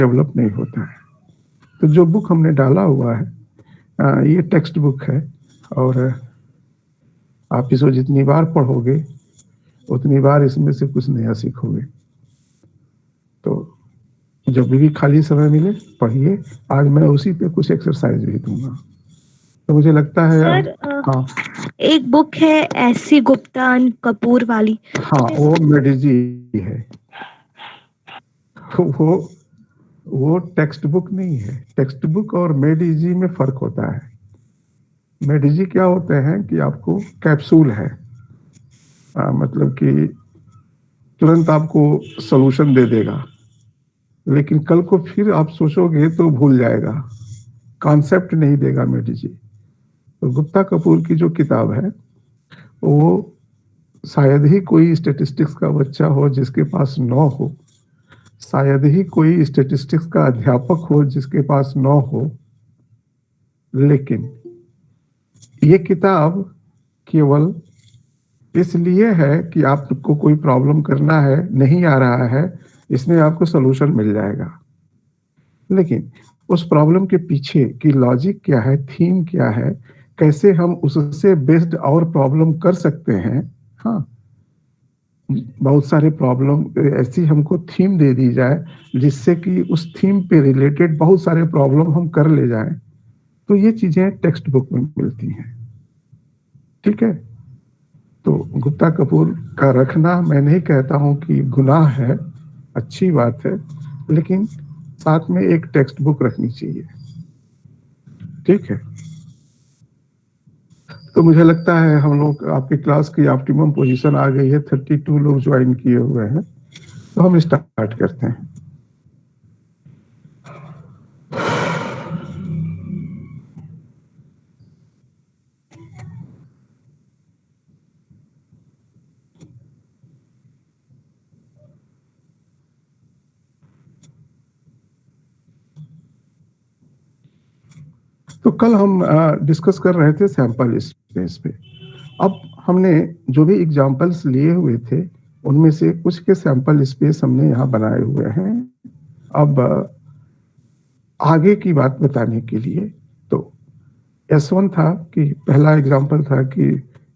Develop नहीं होता है। तो जो बुक हमने डाला हुआ है ये टेक्स्ट बुक है, और आप इसको जितनी बार पढ़ोगे उतनी बार इसमें से कुछ नया सीखोगे। तो जब भी खाली समय मिले पढ़िए। आज मैं उसी पे कुछ एक्सरसाइज भी दूंगा। तो मुझे लगता है सर हाँ एक बुक है एस.सी. गुप्ता एंड कपूर वाली। हाँ, वो मेडिजी है। वो वो टेक्स्ट बुक नहीं है। टेक्स्ट बुक और मेडिजी में फर्क होता है। मेडिजी क्या होते हैं कि आपको कैप्सूल है, मतलब कि तुरंत आपको सॉल्यूशन दे देगा, लेकिन कल को फिर आप सोचोगे तो भूल जाएगा, कॉन्सेप्ट नहीं देगा मेडिजी। तो गुप्ता कपूर की जो किताब है वो शायद ही कोई स्टेटिस्टिक्स का बच्चा हो जिसके पास 9 हो, शायद ही कोई स्टेटिस्टिक्स का अध्यापक हो जिसके पास 9 हो। लेकिन ये किताब केवल इसलिए है कि आपको कोई प्रॉब्लम करना है, नहीं आ रहा है, इसमें आपको सॉल्यूशन मिल जाएगा। लेकिन उस प्रॉब्लम के पीछे की लॉजिक क्या है, थीम क्या है, कैसे हम उससे बेस्ड और प्रॉब्लम कर सकते हैं। हाँ, बहुत सारे प्रॉब्लम ऐसी हमको थीम दे दी जाए जिससे कि उस थीम पे रिलेटेड बहुत सारे प्रॉब्लम हम कर ले जाएं। तो ये चीजें टेक्स्ट बुक में मिलती हैं। ठीक है। तो गुप्ता कपूर का रखना मैं नहीं कहता हूं कि गुनाह है, अच्छी बात है, लेकिन साथ में एक टेक्स्ट बुक रखनी चाहिए। ठीक है। तो मुझे लगता है हम लोग आपकी क्लास की ऑप्टिमम पोजीशन आ गई है, 32 लोग ज्वाइन किए हुए हैं। तो हम स्टार्ट करते हैं। तो कल हम डिस्कस कर रहे थे सैंपल स्पेस पे। अब हमने जो भी एग्जांपल्स लिए हुए थे उनमें से कुछ के सैंपल स्पेस हमने यहाँ बनाए हुए हैं। अब आगे की बात बताने के लिए, तो S1 था कि पहला एग्जांपल था कि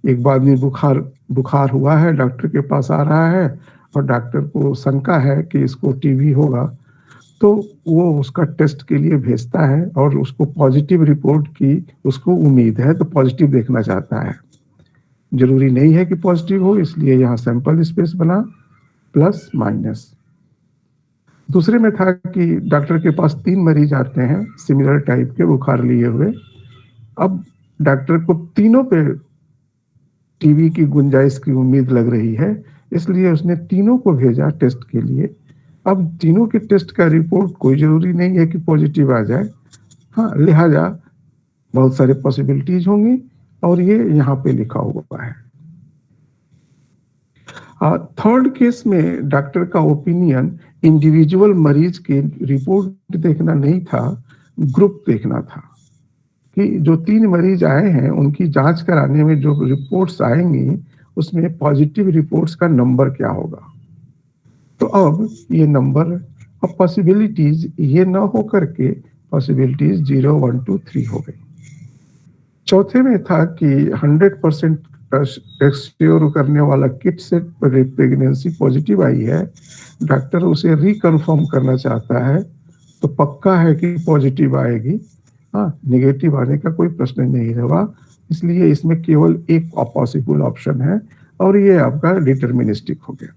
एक आदमी बुखार हुआ है, डॉक्टर के पास आ रहा है और डॉक्टर को शंका है कि इसको टीबी होगा, तो वो उसका टेस्ट के लिए भेजता है और उसको पॉजिटिव रिपोर्ट की उसको उम्मीद है, तो पॉजिटिव देखना चाहता है। जरूरी नहीं है कि पॉजिटिव हो, इसलिए यहाँ सैंपल स्पेस बना प्लस माइनस। दूसरे में था कि डॉक्टर के पास 3 मरीज आते हैं सिमिलर टाइप के बुखार लिए हुए। अब डॉक्टर को तीनों पे टीबी की गुंजाइश की उम्मीद लग रही है, इसलिए उसने तीनों को भेजा टेस्ट के लिए। अब तीनों के टेस्ट का रिपोर्ट कोई जरूरी नहीं है कि पॉजिटिव आ जाए, हाँ, लिहाजा बहुत सारे पॉसिबिलिटीज होंगी और ये यहाँ पे लिखा हुआ है। थर्ड केस में डॉक्टर का ओपिनियन इंडिविजुअल मरीज के रिपोर्ट देखना नहीं था, ग्रुप देखना था कि जो 3 मरीज आए हैं उनकी जांच कराने में जो रिपोर्ट्स आएंगी उसमें पॉजिटिव रिपोर्ट्स का नंबर क्या होगा। तो अब ये नंबर, अब पॉसिबिलिटीज ये ना हो करके पॉसिबिलिटीज 0 1 2 3 हो गई। चौथे में था कि 100% एक्सप्योर करने वाला किट से प्रेगनेंसी पॉजिटिव आई है, डॉक्टर उसे रिकन्फर्म करना चाहता है, तो पक्का है कि पॉजिटिव आएगी, हाँ, नेगेटिव आने का कोई प्रश्न नहीं रहा, इसलिए इसमें केवल एक पॉसिबल ऑप्शन है और ये आपका डिटर्मिनिस्टिक हो गया।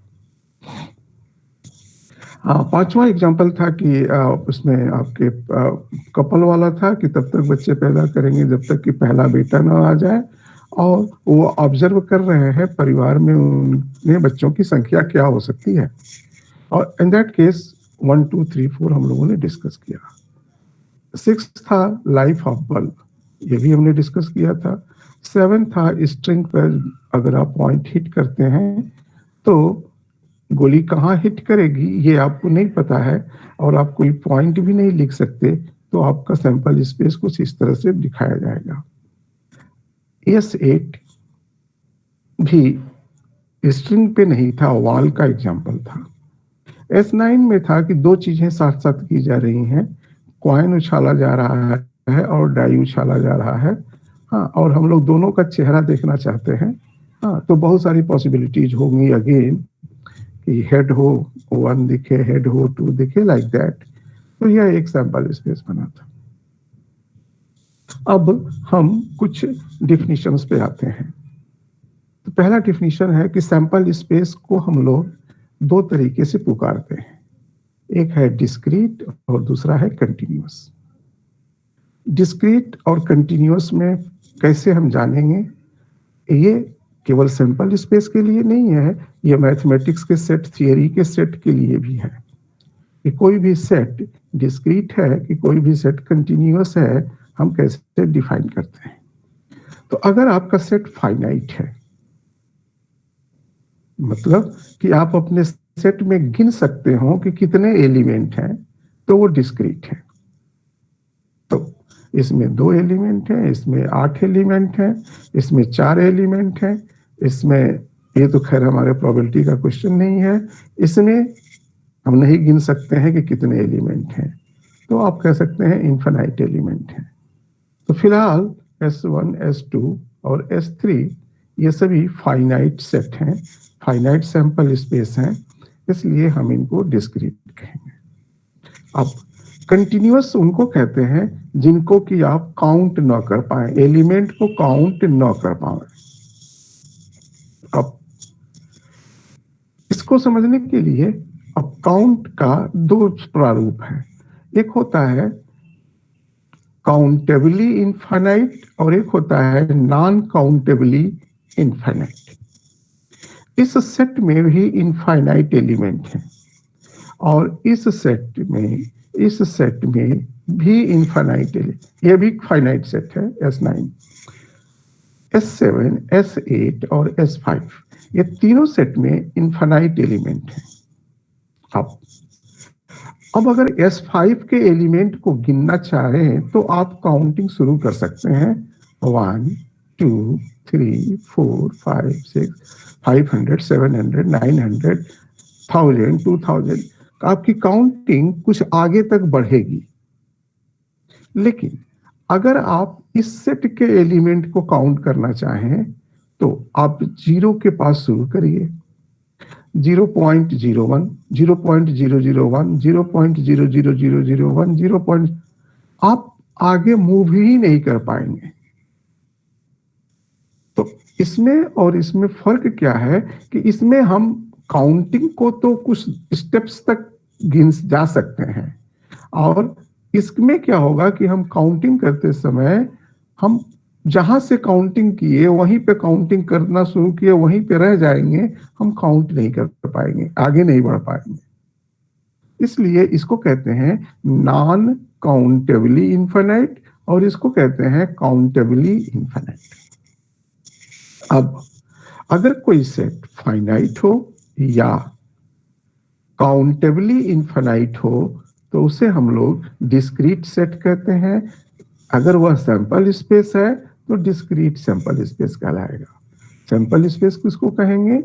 पांचवा एग्जाम्पल था कि उसमें आपके कपल वाला था कि तब तक बच्चे पैदा करेंगे जब तक कि पहला बेटा ना आ जाए, और वो ऑब्जर्व कर रहे हैं परिवार में उनमें बच्चों की संख्या क्या हो सकती है। और इन दैट केस 1 2 3 4 हम लोगों ने डिस्कस किया। 6 था लाइफ ऑफ बल्ब, ये भी हमने डिस्कस किया था। 7 था स्ट्रिंग पर अगर आप पॉइंट हिट करते हैं तो गोली कहाँ हिट करेगी ये आपको नहीं पता है और आप कोई पॉइंट भी नहीं लिख सकते, तो आपका सैंपल स्पेस कुछ इस तरह से दिखाया जाएगा। S8 भी स्ट्रिंग पे नहीं था, वॉल का एग्जांपल था। S9 में था कि दो चीजें साथ साथ की जा रही हैं, कॉइन उछाला जा रहा है और डाई उछाला जा रहा है। हाँ, और हम लोग दोनों का चेहरा देखना चाहते हैं। हाँ, तो बहुत सारी पॉसिबिलिटीज होंगी अगेन कि हेड हो 1 दिखे, हेड हो 2 दिखे, लाइक दैट। तो यह एक सैंपल स्पेस बना था। अब हम कुछ डिफिनीशंस पे आते हैं। तो पहला डिफिनीशन है कि सैंपल स्पेस को हम लोग दो तरीके से पुकारते हैं, एक है डिस्क्रीट और दूसरा है कंटिन्यूअस। डिस्क्रीट और कंटिन्यूअस में कैसे हम जानेंगे? ये केवल सैंपल स्पेस के लिए नहीं है, ये मैथमेटिक्स के सेट, थियरी के सेट के लिए भी है कि कोई भी सेट डिस्क्रीट है कि कोई भी सेट कंटिन्यूअस है, हम कैसे डिफाइन करते हैं। तो अगर आपका सेट फाइनाइट है, मतलब कि आप अपने सेट में गिन सकते हो कि कितने एलिमेंट हैं, तो वो डिस्क्रीट है। तो इसमें 2 एलिमेंट हैं, इसमें 8 एलिमेंट हैं, इसमें 4 एलिमेंट हैं, इसमें ये तो खैर हमारे प्रोबेबिलिटी का क्वेश्चन नहीं है, इसमें हम नहीं गिन सकते हैं कि कितने एलिमेंट हैं, तो आप कह सकते हैं इनफाइनाइट एलिमेंट हैं। तो फिलहाल S1, S2 और S3 ये सभी फाइनाइट सेट हैं, फाइनाइट सैंपल स्पेस हैं, इसलिए हम इनको डिस्क्रीट कहेंगे। अब कंटिन्यूअस उनको कहते हैं जिनको कि आप काउंट न कर पाए, एलिमेंट को काउंट न कर पाए। अब इसको समझने के लिए अब काउंट का 2 प्रारूप है, एक होता है काउंटेबली इनफाइनाइट और एक होता है नॉन काउंटेबली इनफाइनाइट। इस सेट में भी इनफाइनाइट एलिमेंट है और इस सेट में भी इनफाइनाइट एलिमेंट, यह भी फाइनाइट सेट है S9, S7, S8 और S5, ये तीनों सेट में इनफाइनाइट एलिमेंट है। अब अगर S5 के एलिमेंट को गिनना चाहें तो आप काउंटिंग शुरू कर सकते हैं, 1, 2, 3, 4, 5, 6, 500, 700, 900, 1000, 2000, आपकी काउंटिंग कुछ आगे तक बढ़ेगी। लेकिन अगर आप इस सेट के एलिमेंट को काउंट करना चाहें तो आप 0 के पास शुरू करिए, 0.01, 0.001, 0.00001, 0. आप आगे मूव ही नहीं कर पाएंगे। तो इसमें और इसमें फर्क क्या है कि इसमें हम काउंटिंग को तो कुछ स्टेप्स तक गिन जा सकते हैं, और इसमें क्या होगा कि हम काउंटिंग करते समय हम जहां से काउंटिंग किए वहीं पे काउंटिंग करना शुरू किए, वहीं पे रह जाएंगे, हम काउंट नहीं कर पाएंगे, आगे नहीं बढ़ पाएंगे। इसलिए इसको कहते हैं नॉन काउंटेबली इनफाइनाइट और इसको कहते हैं काउंटेबली इनफाइनाइट। अब अगर कोई सेट फाइनाइट हो या काउंटेबली इनफाइनाइट हो तो उसे हम लोग डिस्क्रीट सेट कहते हैं। अगर वह सैंपल स्पेस है तो डिस्क्रीट सैंपल स्पेस कहलाएगा। सैंपल स्पेस किसको कहेंगे?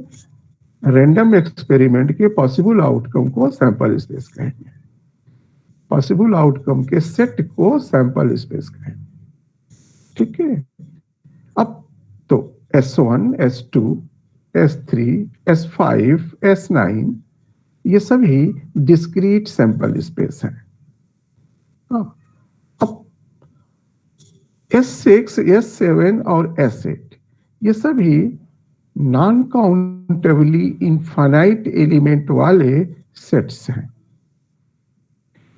रैंडम एक्सपेरिमेंट के पॉसिबल आउटकम को सैंपल स्पेस कहेंगे, पॉसिबल आउटकम के सेट को सैंपल स्पेस कहेंगे। ठीक है। अब तो S1, S2, S3, S5, S9 ये सभी डिस्क्रीट सैंपल स्पेस हैं। अब S6, S7 और S8 ये सभी नॉन काउंटेबली इनफाइनाइट एलिमेंट वाले सेट्स हैं,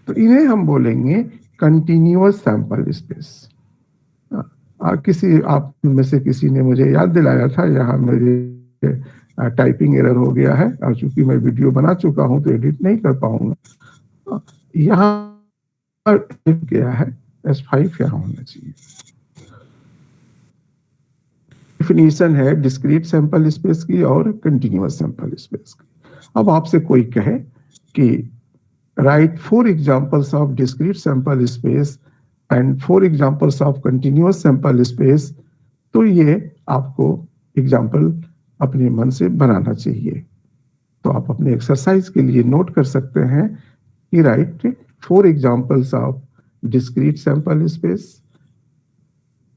तो इन्हें हम बोलेंगे कंटिन्यूअस सैंपल स्पेस। किसी आप में से किसी ने मुझे याद दिलाया था, यहाँ मेरे टाइपिंग एरर हो गया है और चूंकि मैं वीडियो बना चुका हूं तो एडिट नहीं कर पाऊंगा। यहाँ क्या है, S5 यहाँ होना चाहिए। डिफिनीशन है डिस्क्रीट सैंपल स्पेस की और कंटिन्यूअस सैंपल स्पेस की। अब आपसे कोई कहे कि write 4 examples of discrete sample space and 4 examples of continuous sample space, तो ये आपको एग्जांपल अपने मन से बनाना चाहिए। तो आप अपने एक्सरसाइज के लिए नोट कर सकते हैं कि write 4 examples of discrete sample space,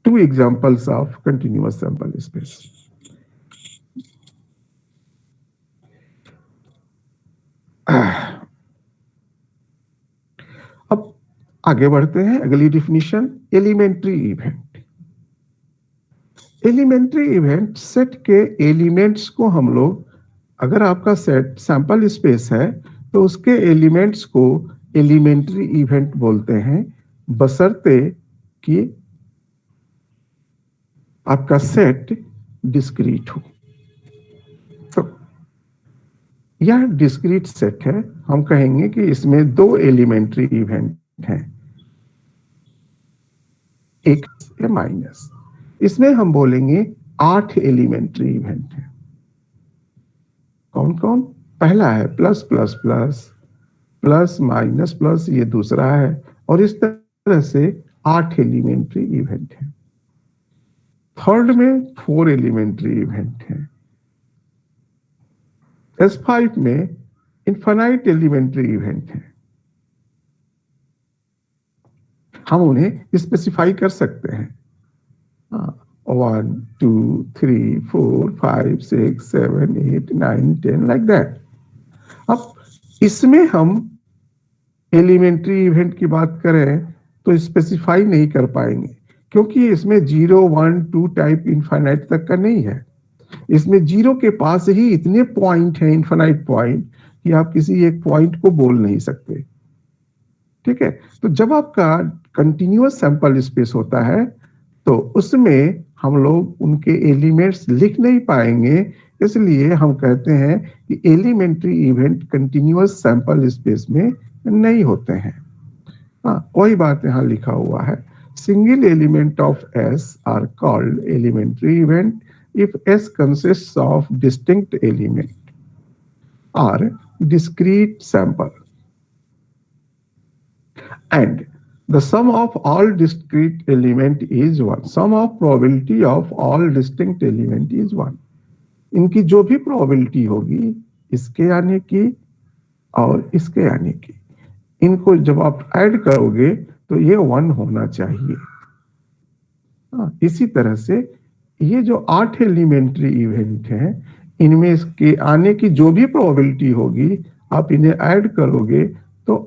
2 examples of continuous sample space. अब आगे बढ़ते हैं, अगली definition elementary event. Elementary event set के एलिमेंट्स को हम लोग, अगर आपका सेट सैंपल स्पेस है तो उसके एलिमेंट्स को एलिमेंट्री इवेंट बोलते हैं, बशर्ते कि आपका सेट डिस्क्रीट हो। तो यह डिस्क्रीट सेट है, हम कहेंगे कि इसमें 2 एलिमेंट्री इवेंट हैं, एक माइनस। इसमें हम बोलेंगे 8 एलिमेंट्री इवेंट है। कौन कौन? पहला है plus plus plus, plus minus plus, ये दूसरा है, और इस तरह से 8 एलिमेंट्री इवेंट है। थर्ड में 4 एलिमेंट्री इवेंट है। S5 में इनफाइनाइट एलिमेंट्री इवेंट है। हम उन्हें स्पेसिफाई कर सकते हैं, 1 2 3 4 5 6 7 8 9 10 लाइक दैट। अब इसमें हम एलिमेंट्री इवेंट की बात करें तो स्पेसिफाई नहीं कर पाएंगे, क्योंकि इसमें 0 1 2 टाइप इनफाइनाइट तक का नहीं है। इसमें 0 के पास ही इतने पॉइंट हैं, इनफाइनाइट पॉइंट, कि आप किसी एक पॉइंट को बोल नहीं सकते। ठीक है, तो जब आपका कंटिन्यूअस सैंपल स्पेस होता है तो उसमें हम लोग उनके एलिमेंट्स लिख नहीं पाएंगे, इसलिए हम कहते हैं कि elementary event continuous sample space में नहीं होते हैं। वही बात यहां लिखा हुआ है, single element of S are called elementary event if S consists of distinct element or discrete sample, and the sum of all discrete element is 1. Sum of probability of all distinct element is 1. इनकी जो भी probability होगी, इसके आने की और इसके आने की, इनको जब आप ऐड करोगे तो ये 1 होना चाहिए। इसी तरह से ये जो 8 एलिमेंट्री इवेंट हैं, इनमें इसके आने की जो भी प्रोबेबिलिटी होगी, आप इन्हें ऐड करोगे तो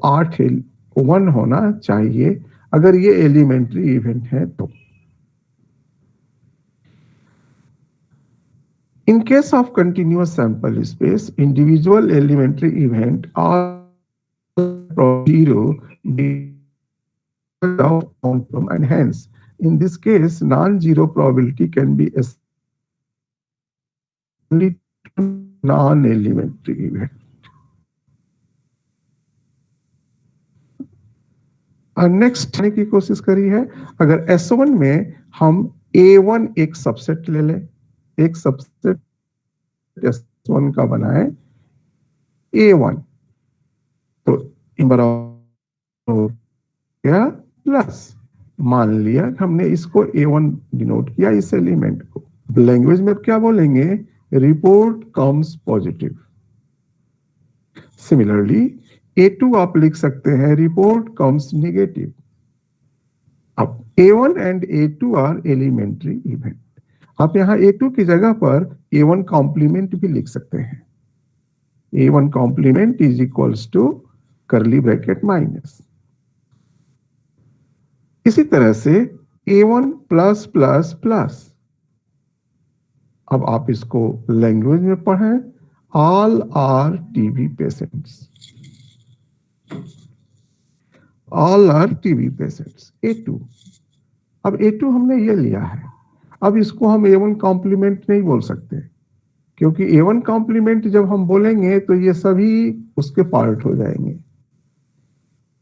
1 होना चाहिए, अगर ये एलिमेंट्री इवेंट है तो। In case of continuous sample space, individual elementary event are 0 and hence in this case non-zero probability can be only non-elementary event. Next की कोशिश करी है, अगर S1 में हम A1 एक सबसेट ले लें, एक सबसेट S1 का बनाए A1, तो नंबर हो गया प्लस, मान लिया हमने इसको A1 डिनोट किया, इस एलिमेंट को। लैंग्वेज में क्या बोलेंगे? Report comes positive. Similarly A2 आप लिख सकते हैं रिपोर्ट कम्स नेगेटिव। अब A1 and A2 are elementary event. आप यहां A2 की जगह पर A1 कॉम्प्लीमेंट भी लिख सकते हैं। A1 complement is equals to curly bracket minus. इसी तरह से A1 प्लस प्लस प्लस, अब आप इसको लैंग्वेज में पढ़ें, all R TB patients, all R TB patients A2। अब A2 हमने ये लिया है, अब इसको हम A1 कॉम्प्लीमेंट नहीं बोल सकते, क्योंकि A1 कॉम्प्लीमेंट जब हम बोलेंगे तो ये सभी उसके पार्ट हो जाएंगे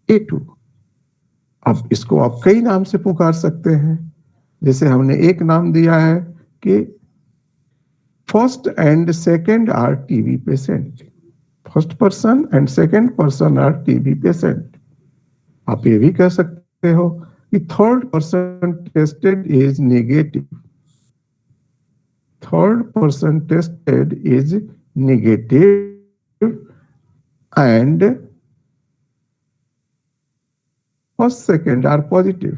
A2। अब इसको आप कई नाम से पुकार सकते हैं, जैसे हमने एक नाम दिया है कि first and second R TB patient, first person and second person R TB patient. आप ये भी कह सकते हो कि third person tested is negative, third person tested is negative and first, second are positive.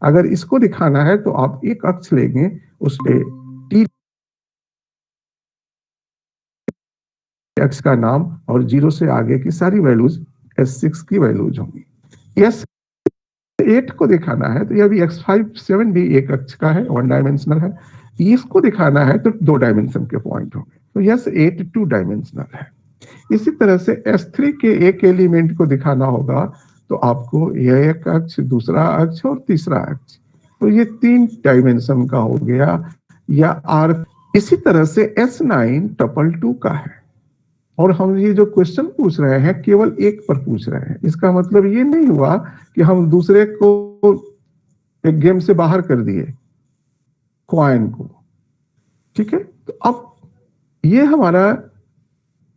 अगर इसको दिखाना है तो आप एक अक्ष लेंगे, उस पे टी अक्ष का नाम और 0 से आगे की सारी वैल्यूज S6 की वैल्यूज होंगी। S8 को दिखाना है तो यह भी X5 7 भी एक अक्ष का है, 1 डायमेंशनल है। इसको दिखाना है तो 2 डायमेंशन के पॉइंट होंगे, तो S8 2 डायमेंशनल है। इसी तरह से S3 के एक एलिमेंट को दिखाना होगा तो आपको यह एक अक्ष, दूसरा अक्ष और तीसरा अक्ष, तो ये 3 डायमेंशन का हो गया या आर। इसी तरह से S9 टपल 2 का है, और हम ये जो क्वेश्चन पूछ रहे हैं केवल एक पर पूछ रहे हैं। इसका मतलब ये नहीं हुआ कि हम दूसरे को एक गेम से बाहर कर दिए, क्वाइन को, ठीक है। तो अब ये हमारा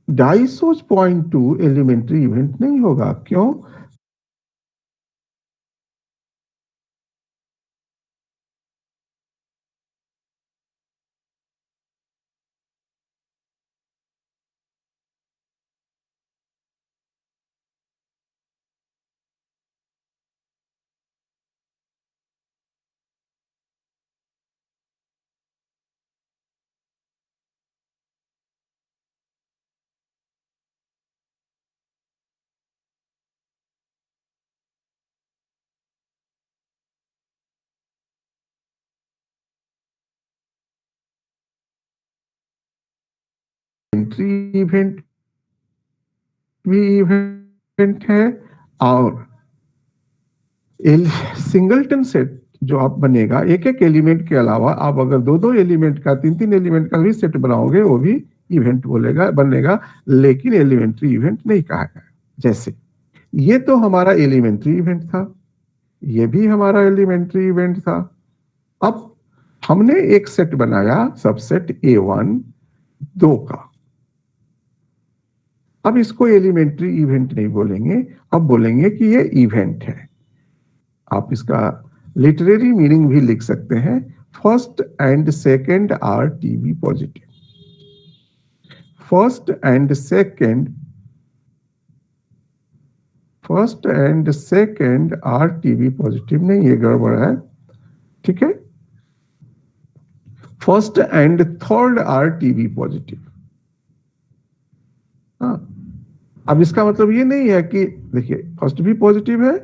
डाइसोच.2 एलिमेंट्री इवेंट नहीं होगा। क्यों? एंट्री इवेंट भी इवेंट है, और सिंगलटन सेट जो आप बनेगा, एक एक एलिमेंट के अलावा आप अगर 2-2 एलिमेंट का, 3-3 एलिमेंट का भी सेट बनाओगे, वो भी इवेंट बोलेगा, बनेगा, लेकिन एलिमेंट्री इवेंट नहीं कहा गया। जैसे ये तो हमारा एलिमेंट्री इवेंट था, ये भी हमारा एलिमेंट्री इवेंट था। अब हमने एक सेट बनाया, सबसेट A1 2 का। अब इसको एलिमेंट्री इवेंट नहीं बोलेंगे, अब बोलेंगे कि ये इवेंट है। आप इसका लिटरेरी मीनिंग भी लिख सकते हैं, first and second R TB positive. First and second R TB positive नहीं, ये गड़बड़ है, ठीक है। First and third R TB positive. हाँ, अब इसका मतलब ये नहीं है कि देखिए फर्स्ट भी पॉजिटिव है,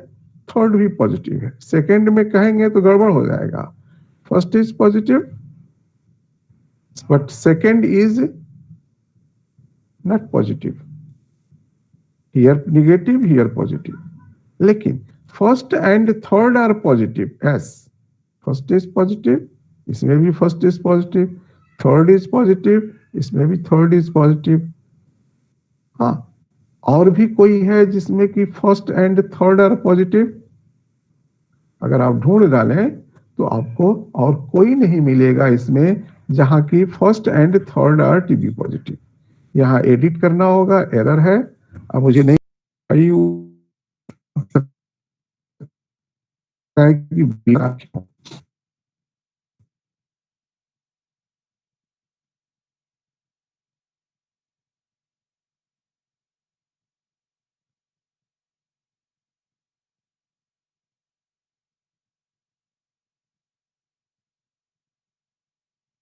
थर्ड भी पॉजिटिव है, सेकेंड में कहेंगे तो गड़बड़ हो जाएगा। First is positive but second is not positive, here negative, here positive. लेकिन first and third are positive, yes, first is positive, इसमें भी first is positive, third is positive, इसमें भी थर्ड इज पॉजिटिव। हाँ, और भी कोई है जिसमें कि first and third are positive? अगर आप ढूंढ डालें तो आपको और कोई नहीं मिलेगा इसमें जहां की first and third are to be positive. यहाँ एडिट करना होगा, एरर है। अब मुझे नहीं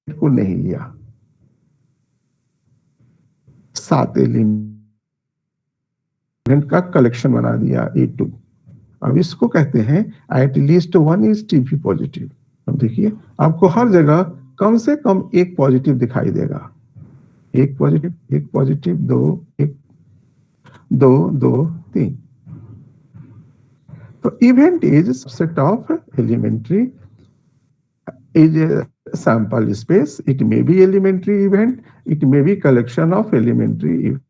कि को नहीं लिया। 7 एलिमेंट का कलेक्शन बना दिया A2। अब इसको कहते हैं at least one is TP positive. अब देखिए आपको हर जगह कम से कम एक पॉजिटिव दिखाई देगा। एक पॉजिटिव, दो, एक, दो, दो, तीन। तो event is set of elementary is a sample space. It may be elementary event, it may be collection of elementary event.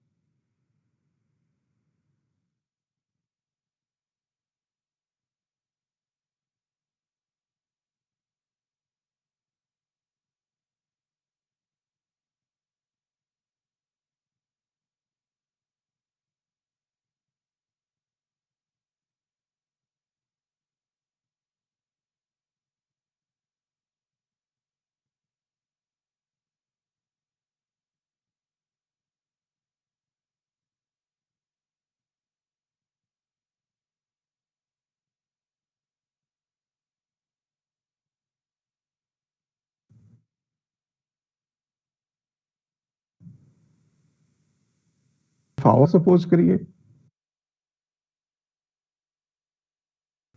Suppose करिए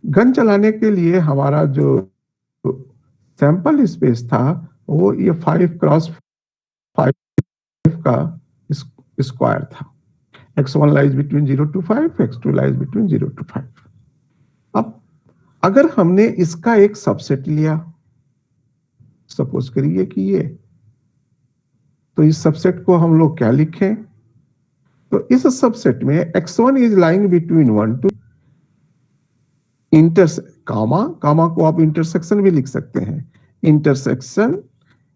गन चलाने के लिए हमारा जो सैंपल स्पेस था वो ये 5x5 का स्क्वायर था। x1 lies between 0 to 5, x2 lies between 0 to 5। अब अगर हमने इसका एक सबसेट लिया, सपोज करिए कि ये, तो इस सबसेट को हम लोग क्या लिखें? तो इस सबसेट में x1 is lying between 1 to कामा को आप इंटरसेक्शन भी लिख सकते हैं। Intersection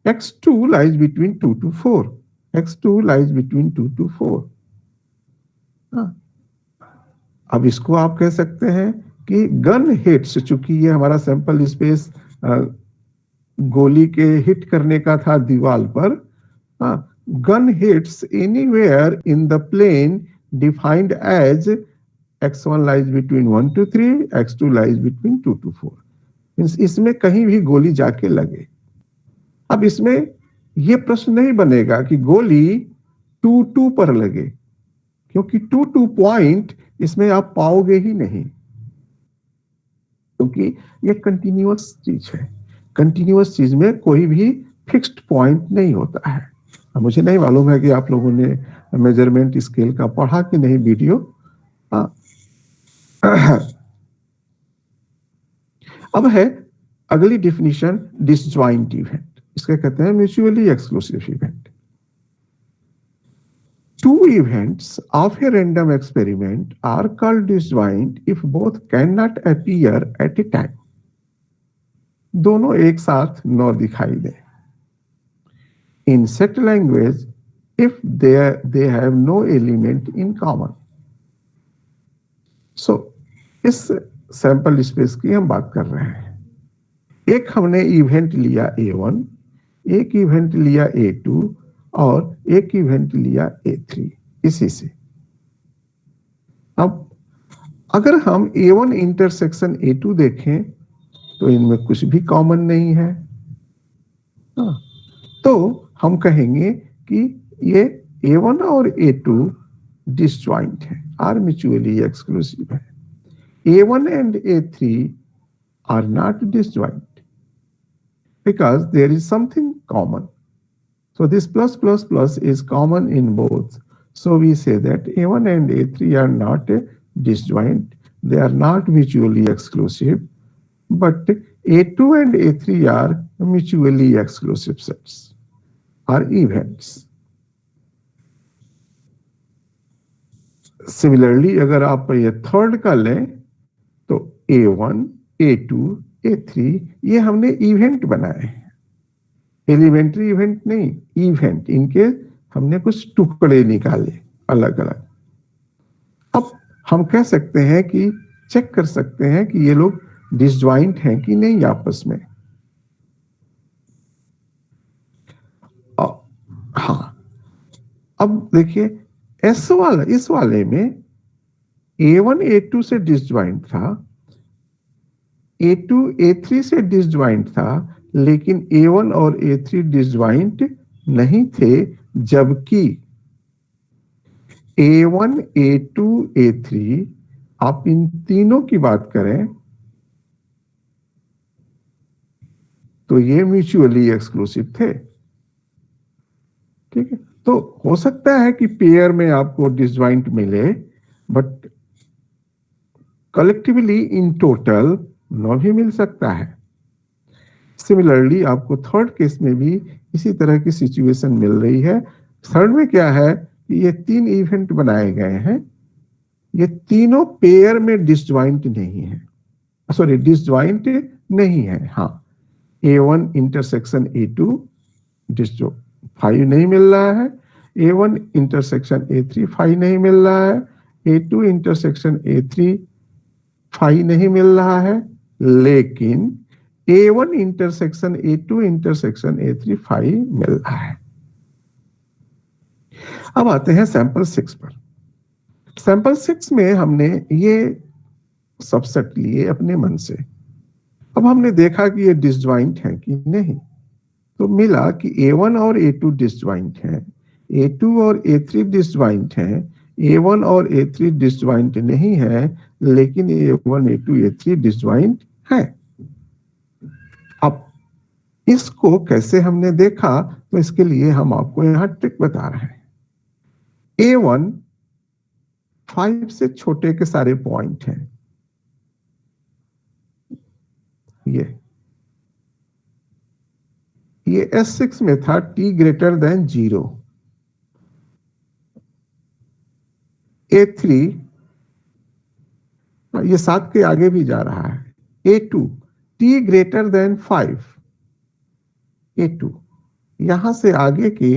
x2 lies between 2 to 4, x2 lies between 2 to 4। अब इसको आप कह सकते हैं कि गन हिट्स, चूंकि ये हमारा सैंपल स्पेस गोली के हिट करने का था दीवार पर, gun hits anywhere in the plane defined as x1 lies between 1 to 3, x2 lies between 2 to 4। इसमें कहीं भी गोली जाके लगे। अब इसमें यह प्रश्न नहीं बनेगा कि गोली 2-2 पर लगे, क्योंकि 2-2 पॉइंट इसमें आप पाओगे ही नहीं, क्योंकि यह कंटिन्यूअस चीज है। कंटिन्यूअस चीज में कोई भी फिक्स्ड पॉइंट नहीं होता है। अब मुझे नहीं मालूम है कि आप लोगों ने मेजरमेंट स्केल का पढ़ा कि नहीं वीडियो। अब है अगली डिफिनीशन, डिसजॉइंट इवेंट। इसके कहते हैं mutually exclusive event. Two events of a random experiment are called disjoint if both cannot appear at a time। दोनों एक साथ न दिखाई दे। In set language, if they have no element in common। So, इस sample space की हम बात कर रहे हैं। एक हमने इवेंट लिया A1, एक इवेंट लिया A2 और एक इवेंट लिया A3, इसी से। अब अगर हम A1 इंटरसेक्शन A2 देखें तो इनमें कुछ भी कॉमन नहीं है। तो हम कहेंगे कि ये A1 और A2 डिसजॉइंट है, आर म्यूचुअली एक्सक्लूसिव है। A1 and A3 are not disjoint because there is something common. So this plus plus plus is common in both. So we say that A1 and A3 are not disjoint. They are not mutually exclusive, but A2 and A3 are mutually exclusive sets. are events. Similarly, अगर आप ये third का लें तो A1, A2, A3 ये हमने event बनाए हैं, एलिमेंट्री इवेंट नहीं, इवेंट। इनके हमने कुछ टुकड़े निकाले अलग अलग। अब हम कह सकते हैं कि चेक कर सकते हैं कि ये लोग डिसजॉइंट हैं कि नहीं आपस में। हाँ, अब देखिए इस वाले में A1 A2 से डिसजॉइंट था, A2 A3 से डिसजॉइंट था, लेकिन A1 और A3 डिसजॉइंट नहीं थे, जबकि A1 A2 A3 आप इन तीनों की बात करें तो ये म्यूचुअली एक्सक्लूसिव थे। ठीक है, तो हो सकता है कि पेयर में आपको डिसजॉइंट मिले, बट कलेक्टिवली इन टोटल न भी मिल सकता है। सिमिलरली आपको थर्ड केस में भी इसी तरह की सिचुएशन मिल रही है। थर्ड में क्या है कि ये तीन इवेंट बनाए गए हैं, ये तीनों पेयर में डिसजॉइंट नहीं है, सॉरी डिसजॉइंट नहीं है। हाँ, A1 इंटरसेक्शन A2 डिसजॉइंट 5 नहीं मिल रहा है, A1 इंटरसेक्शन A3 5 नहीं मिल रहा है, A2 इंटरसेक्शन A3 5 नहीं मिल रहा है, लेकिन A1 intersection A2 intersection A3 5 मिल रहा है। अब आते हैं सैंपल 6 पर। सैंपल 6 में हमने ये सबसेट लिए अपने मन से। अब हमने देखा कि ये डिसजॉइंट है कि नहीं, तो मिला कि A1 और A2 डिसजॉइंट है, A2 और A3 डिसजॉइंट है, A1 और A3 डिसजॉइंट नहीं है, लेकिन A1 A2 A3 डिसजॉइंट है। अब इसको कैसे हमने देखा, तो इसके लिए हम आपको यहां ट्रिक बता रहे हैं। A1 5 से छोटे के सारे पॉइंट हैं, ये S6 में था t ग्रेटर देन 0। A3 ये 7 के आगे भी जा रहा है। A2 t greater than 5, A2 यहां से आगे के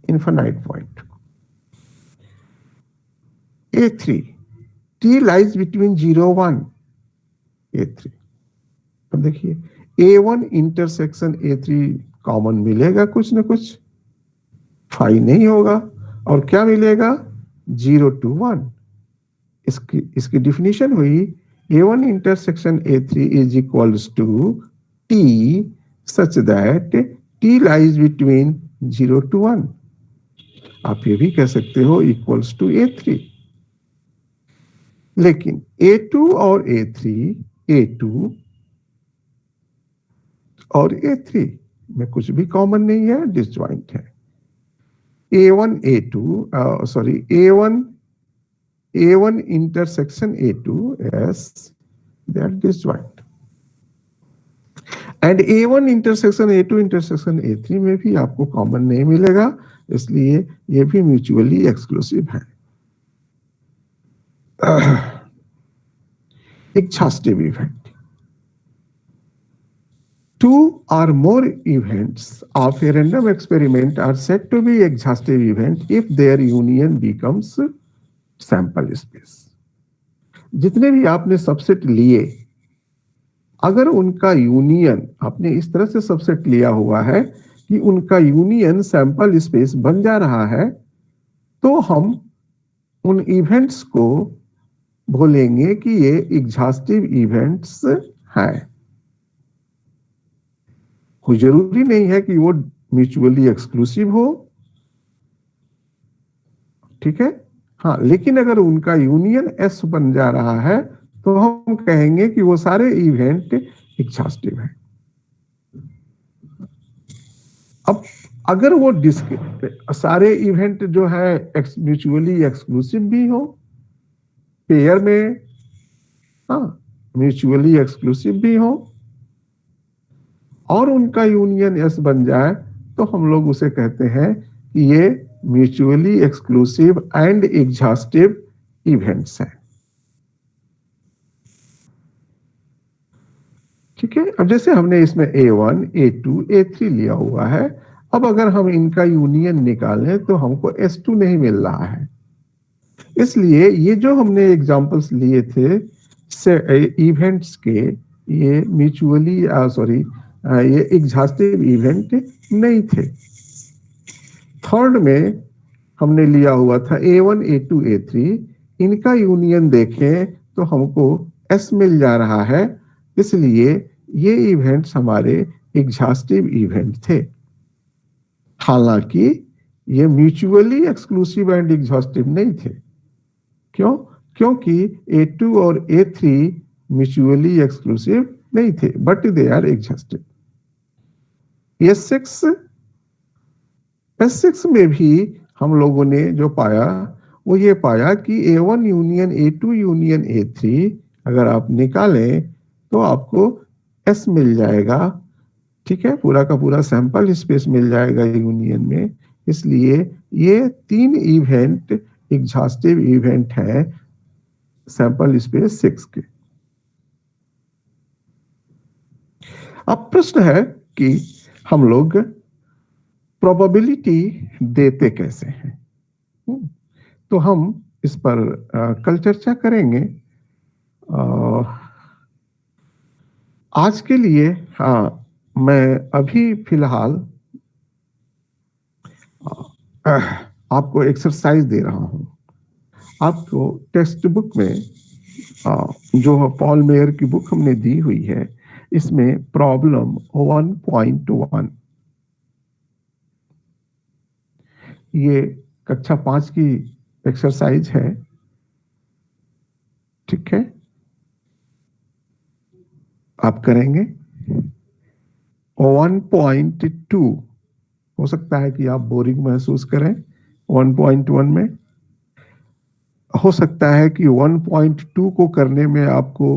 infinite point. A3 t lies between 0 1, A3। अब देखिए A1 इंटरसेक्शन A3 कॉमन मिलेगा कुछ ना कुछ, 5 नहीं होगा, और क्या मिलेगा 0 to 1। इसकी डिफिनीशन हुई A1 intersection A3 is equals to T such that T lies between 0 to 1। आप ये भी कह सकते हो इक्वल्स टू A3, लेकिन A2 और A3, A2 और A3 में कुछ भी कॉमन नहीं है, डिसजॉइंट है। A1 A2 sorry A1 intersection A2 yes they are disjoint, and A1 intersection A2 intersection A3 में भी आपको कॉमन नहीं मिलेगा, इसलिए ये भी म्यूचुअली एक्सक्लूसिव है। exhaustive event. Two or more events of a random experiment are said to be exhaustive event if their union becomes sample space. जितने भी आपने सबसेट लिए, अगर उनका यूनियन आपने इस तरह से सबसेट लिया हुआ है कि उनका यूनियन सैंपल स्पेस बन जा रहा है, तो हम उन इवेंट्स को बोलेंगे कि ये एग्जॉस्टिव इवेंट्स हैं। कोई जरूरी नहीं है कि वो म्यूचुअली एक्सक्लूसिव हो, ठीक है। हाँ, लेकिन अगर उनका यूनियन एस बन जा रहा है तो हम कहेंगे कि वो सारे इवेंट एग्जॉस्टिव हैं। अब अगर वो सारे इवेंट जो है म्यूचुअली एक्सक्लूसिव भी हो, पेयर में हाँ म्यूचुअली एक्सक्लूसिव भी हो और उनका यूनियन एस बन जाए, तो हम लोग उसे कहते हैं कि ये mutually exclusive and exhaustive events हैं। ठीक है, अब जैसे हमने इसमें A1, A2, A3 लिया हुआ है, अब अगर हम इनका यूनियन निकालें तो हमको S2 नहीं मिल रहा है। इसलिए ये जो हमने एग्जांपल्स लिए थे इवेंट्स के, ये म्यूचुअली ये एग्जॉस्टिव इवेंट नहीं थे। थर्ड में हमने लिया हुआ था A1, A2, A3, इनका यूनियन देखें तो हमको S मिल जा रहा है, इसलिए ये इवेंट्स हमारे एग्जॉस्टिव इवेंट थे। हालांकि ये म्यूचुअली एक्सक्लूसिव एंड एग्जॉस्टिव नहीं थे। क्यों? क्योंकि A2 और A3 म्यूचुअली एक्सक्लूसिव नहीं थे, but they are exhaustive. S6 में भी हम लोगों ने जो पाया वो ये पाया कि A1 union A2 union A3 अगर आप निकालें तो आपको S मिल जाएगा। ठीक है, पूरा का पूरा सैंपल स्पेस मिल जाएगा यूनियन में। इसलिए ये 3 इवेंट एग्जॉस्टिव इवेंट है सैंपल स्पेस 6 के। अब प्रश्न है कि हम लोग प्रोबेबिलिटी देते कैसे हैं। तो हम इस पर कल चर्चा करेंगे। आज के लिए मैं अभी फिलहाल आपको एक्सरसाइज दे रहा हूं। आपको टेक्स्ट बुक में जो पॉल मेयर की बुक हमने दी हुई है, इसमें प्रॉब्लम 1.1 ये कक्षा 5 की एक्सरसाइज है। ठीक है, आप करेंगे। 1.2 हो सकता है कि आप बोरिंग महसूस करें 1.1 में। हो सकता है कि 1.2 को करने में आपको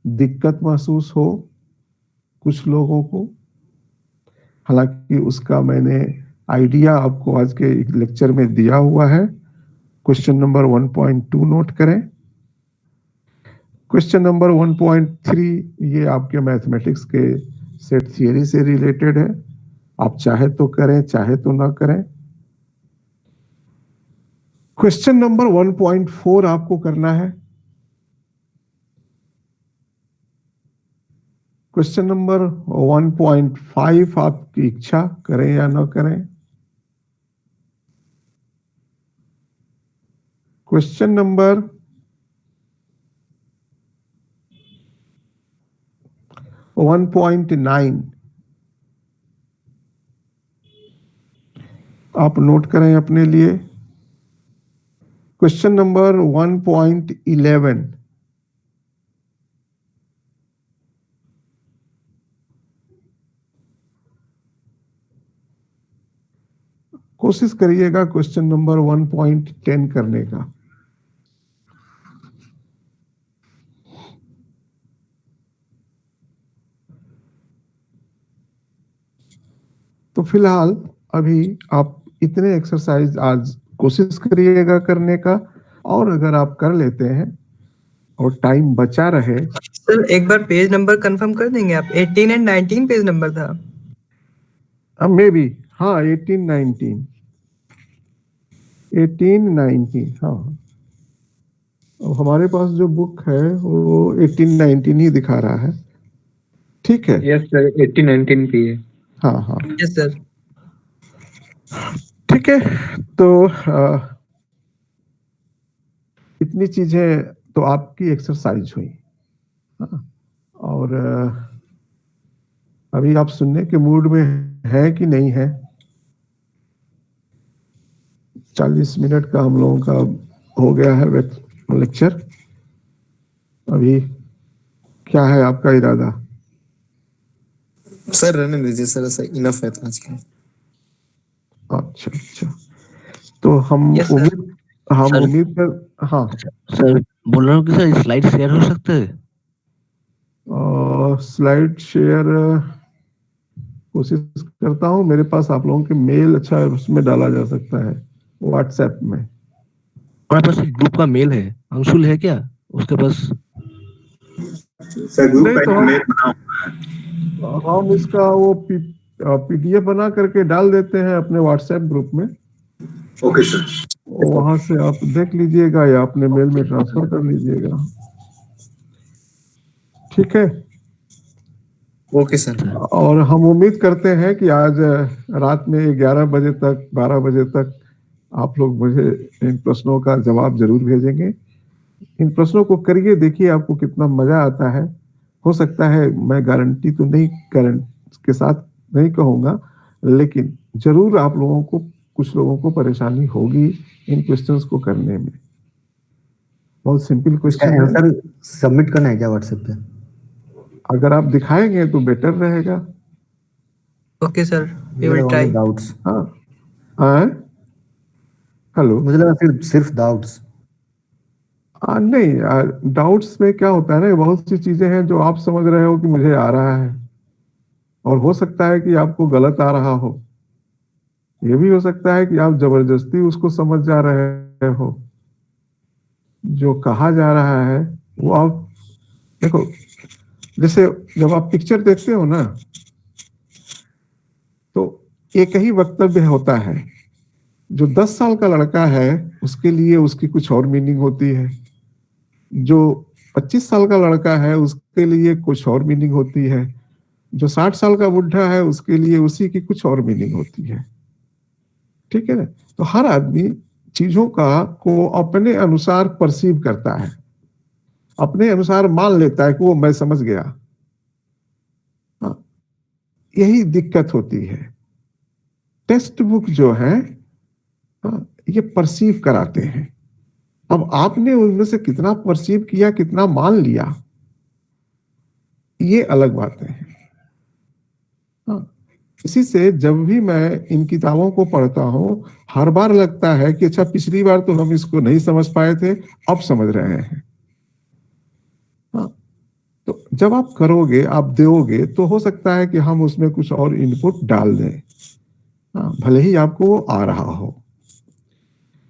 दिक्कत महसूस हो कुछ लोगों को। हालांकि उसका मैंने आइडिया आपको आज के लेक्चर में दिया हुआ है। क्वेश्चन नंबर 1.2 नोट करें। क्वेश्चन नंबर 1.3 ये आपके मैथमेटिक्स के सेट थियरी से रिलेटेड है। आप चाहे तो करें, चाहे तो ना करें। क्वेश्चन नंबर 1.4 आपको करना है। क्वेश्चन नंबर 1.5 आपकी इच्छा, करें या ना करें। क्वेश्चन नंबर 1.9 आप नोट करें अपने लिए। क्वेश्चन नंबर 1.11 कोशिश करिएगा क्वेश्चन नंबर 1.10 करने का। तो फिलहाल अभी आप इतने एक्सरसाइज आज कोशिश करिएगा करने का, और अगर आप कर लेते हैं और टाइम बचा रहे। सर एक बार पेज नंबर कंफर्म कर देंगे आप? 18 एंड 19 पेज नंबर था। मे बी, हाँ 18, 19 हाँ। हमारे पास जो बुक है वो 18-19 ही दिखा रहा है। ठीक है, यस सर 18-19 पे है। हाँ हाँ यस सर। ठीक है, तो इतनी चीजें तो आपकी एक्सरसाइज हुई। हाँ, और अभी आप सुनने के मूड में है कि नहीं है? 40 मिनट का हम लोगों का हो गया है लेक्चर। अभी क्या है आपका इरादा? सर रहने दीजिए सर, ऐसा इनफ है आज के। अच्छा अच्छा, तो हम Yes, sir. उम्मीद कर, हाँ सर बोल रहा हूँ कि सर स्लाइड शेयर हो सकते है? स्लाइड शेयर कोशिश करता हूँ। मेरे पास आप लोगों के मेल अच्छा उसमें डाला जा सकता है, व्हाट्सएप में। हमारे पास एक ग्रुप का मेल है, अंशुल है क्या उसके पास? सर ग्रुप नहीं का तो ईमेल बना हम इसका वो पीडीएफ बना करके डाल देते हैं अपने व्हाट्सएप ग्रुप में। Okay sir. वहां से आप देख लीजिएगा या अपने मेल में ट्रांसफर कर लीजिएगा। ठीक है। Okay sir. और हम उम्मीद करते हैं कि आज रात में 11 बजे तक 12 बजे तक आप लोग मुझे इन प्रश्नों का जवाब जरूर भेजेंगे। इन प्रश्नों को करिए, देखिए आपको कितना मजा आता है। हो सकता है, मैं गारंटी तो नहीं के साथ नहीं कहूंगा, लेकिन जरूर आप लोगों को, कुछ लोगों को परेशानी होगी इन क्वेश्चंस को करने में। बहुत सिंपल क्वेश्चन है। आंसर सबमिट करना है क्या व्हाट्सएप पे? अगर आप दिखाएंगे तो बेटर रहेगा। Okay sir, we will try. Doubts, हाँ हाँ, हेलो। मुझे लगा सिर्फ डाउट्स। नहीं, डाउट्स में क्या होता है ना, बहुत सी चीजें हैं जो आप समझ रहे हो कि मुझे आ रहा है, और हो सकता है कि आपको गलत आ रहा हो। ये भी हो सकता है कि आप जबरदस्ती उसको समझ जा रहे हो। जो कहा जा रहा है वो आप देखो, जैसे जब आप पिक्चर देखते हो ना, तो एक ही वक्तव्य होता है। जो 10 साल का लड़का है उसके लिए उसकी कुछ और मीनिंग होती है, जो 25 साल का लड़का है उसके लिए कुछ और मीनिंग होती है, जो 60 साल का बुढ़ा है उसके लिए उसी की कुछ और मीनिंग होती है। ठीक है ना। तो हर आदमी चीजों का को अपने अनुसार परसीव करता है, अपने अनुसार मान लेता है कि वो मैं समझ गया। हाँ, यही दिक्कत होती है। टेक्स्ट बुक जो है, हाँ, ये परसीव कराते हैं। अब आपने उनमें से कितना परसीव किया, कितना मान लिया, ये अलग बात है। हाँ, इसी से जब भी मैं इन किताबों को पढ़ता हूं, हर बार लगता है कि अच्छा, पिछली बार तो हम इसको नहीं समझ पाए थे, अब समझ रहे हैं। हाँ, तो जब आप करोगे, आप दोगे, तो हो सकता है कि हम उसमें कुछ और इनपुट डाल दें। हाँ, भले ही आपको वो आ रहा हो।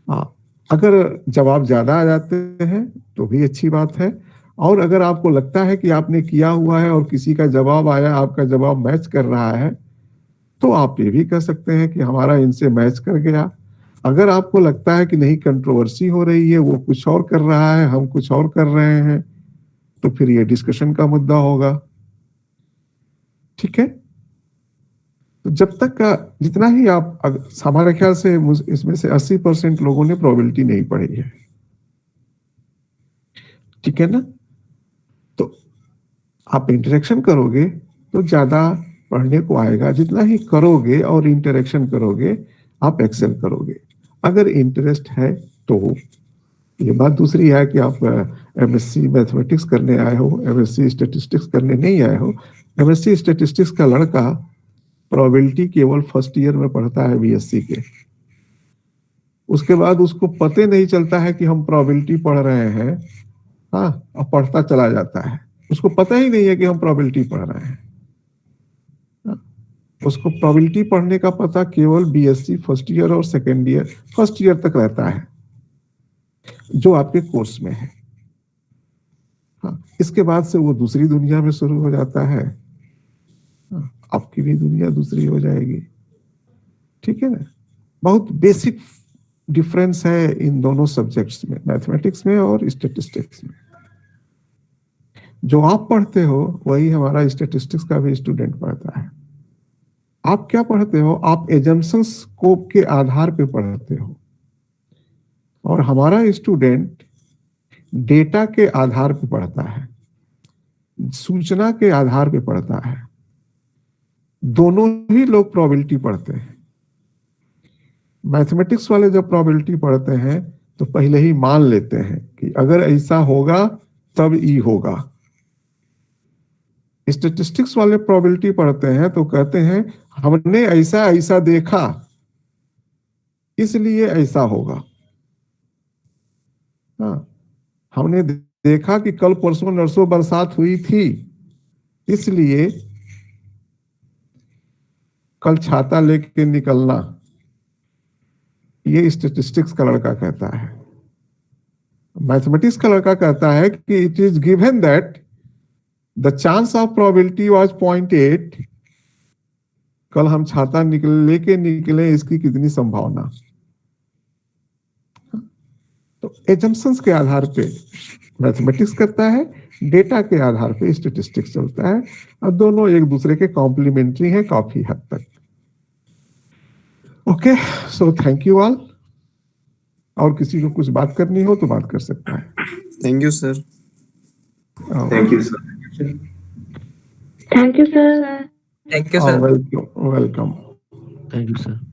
हाँ, अगर जवाब ज्यादा आ जाते हैं तो भी अच्छी बात है। और अगर आपको लगता है कि आपने किया हुआ है और किसी का जवाब आया, आपका जवाब मैच कर रहा है, तो आप ये भी कह सकते हैं कि हमारा इनसे मैच कर गया। अगर आपको लगता है कि नहीं, कंट्रोवर्सी हो रही है, वो कुछ और कर रहा है, हम कुछ और कर रहे हैं, तो फिर ये डिस्कशन का मुद्दा होगा। ठीक है। तो जब तक का जितना ही आप, हमारे ख्याल से इसमें से 80% लोगों ने प्रोबेबिलिटी नहीं पढ़ी है। ठीक है ना। तो आप इंटरेक्शन करोगे तो ज्यादा पढ़ने को आएगा। जितना ही करोगे और इंटरेक्शन करोगे, आप एक्सेल करोगे। अगर इंटरेस्ट है तो ये बात दूसरी है कि आप एमएससी मैथमेटिक्स करने आए हो, एमएससी स्टैटिस्टिक्स करने नहीं आए हो। एमएससी स्टैटिस्टिक्स का लड़का प्रोबेबिलिटी केवल फर्स्ट ईयर में पढ़ता है बीएससी के। उसके बाद उसको पते नहीं चलता है कि हम प्रोबेबिलिटी पढ़ रहे हैं। हाँ, और पढ़ता चला जाता है, उसको पता ही नहीं है कि हम प्रोबेबिलिटी पढ़ रहे हैं। हाँ, उसको प्रोबेबिलिटी पढ़ने का पता केवल बीएससी फर्स्ट ईयर और सेकेंड ईयर, फर्स्ट ईयर तक रहता है, जो आपके कोर्स में है। हाँ, इसके बाद से वो दूसरी दुनिया में शुरू हो जाता है। हाँ, आपकी भी दुनिया दूसरी हो जाएगी। ठीक है ना। बहुत बेसिक डिफरेंस है इन दोनों सब्जेक्ट्स में, मैथमेटिक्स में और स्टैटिस्टिक्स में। जो आप पढ़ते हो वही हमारा स्टैटिस्टिक्स का भी स्टूडेंट पढ़ता है। आप क्या पढ़ते हो? आप एजम्पशंस स्कोप के आधार पे पढ़ते हो, और हमारा स्टूडेंट डेटा के आधार पे पढ़ता है, सूचना के आधार पे पढ़ता है। दोनों ही लोग प्रोबेबिलिटी पढ़ते हैं। मैथमेटिक्स वाले जब प्रोबेबिलिटी पढ़ते हैं तो पहले ही मान लेते हैं कि अगर ऐसा होगा तब ई होगा। स्टैटिस्टिक्स वाले प्रोबेबिलिटी पढ़ते हैं तो कहते हैं हमने ऐसा ऐसा देखा, इसलिए ऐसा होगा। हाँ, हमने देखा कि कल परसों नरसों बरसात हुई थी, इसलिए कल छाता लेके निकलना, ये स्टेटिस्टिक्स का लड़का कहता है। मैथमेटिक्स का लड़का कहता है कि it is given that the chance of probability was 0.8, कल हम छाता लेके निकले, इसकी कितनी संभावना। तो एजम्पशंस के आधार पे मैथमेटिक्स करता है, डेटा के आधार पे स्टेटिस्टिक्स चलता है, और दोनों एक दूसरे के कॉम्प्लीमेंट्री हैं काफी हद तक। Okay, so thank you all. और किसी को कुछ बात करनी हो तो बात कर सकता है। Thank you sir. Thank you sir. Thank you sir. Thank you sir. Welcome. Thank you sir.